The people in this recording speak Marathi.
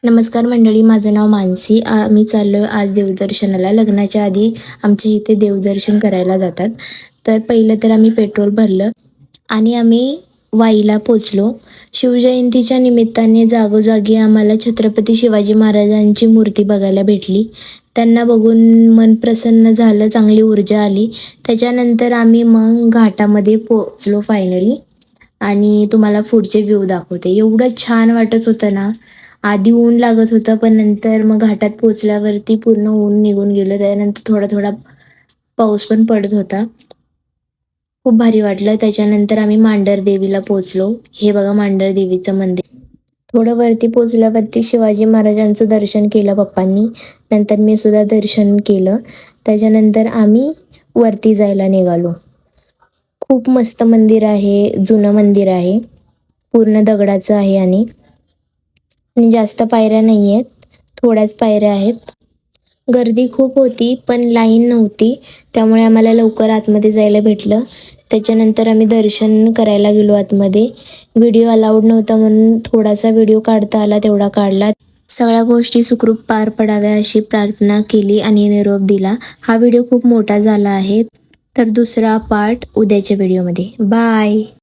नमस्कार मंडळी, माझं नाव मानसी. आम्ही चाललो आज देवदर्शनाला. लग्नाच्या आधी आमच्या इथे देवदर्शन करायला जातात. तर पहिलं तर आम्ही पेट्रोल भरलं आणि आम्ही वाईला पोचलो. शिवजयंतीच्या निमित्ताने जागोजागी आम्हाला छत्रपती शिवाजी महाराजांची मूर्ती बघायला भेटली. त्यांना बघून मन प्रसन्न झालं, चांगली ऊर्जा आली. त्याच्यानंतर आम्ही मग घाटामध्ये पोचलो फायनली आणि तुम्हाला पुढचे व्ह्यू दाखवते. एवढं छान वाटत होतं ना. आधी ऊन लागत होतं, पण नंतर मग घाटात पोचल्यावरती पूर्ण ऊन निघून गेलं. त्यानंतर थोडा थोडा पाऊस पण पडत होता. खूप भारी वाटलं. त्याच्यानंतर आम्ही मांढर देवीला पोचलो. हे बघा मांढर देवीचं मंदिर. थोडं वरती पोचल्यावरती शिवाजी महाराजांचं दर्शन केलं पप्पांनी. नंतर मी सुद्धा दर्शन केलं. त्याच्यानंतर आम्ही वरती जायला निघालो. खूप मस्त मंदिर आहे, जुनं मंदिर आहे, पूर्ण दगडाचं आहे आणि जास्त पायऱ्या नाही आहेत, थोड्याच पायऱ्या आहेत. गर्दी खूप होती, पण लाईन नव्हती, त्यामुळे आम्हाला लवकर आतमध्ये जायला भेटलं. त्याच्यानंतर आम्ही दर्शन करायला गेलो आतमध्ये. व्हिडिओ अलाउड नव्हता म्हणून थोडासा व्हिडिओ काढता आला तेवढा काढला. सगळ्या गोष्टी सुखरूप पार पडाव्या अशी प्रार्थना केली आणि निरोप दिला. हा व्हिडिओ खूप मोठा झाला आहे, तर दुसरा पार्ट उद्याच्या व्हिडिओमध्ये. बाय.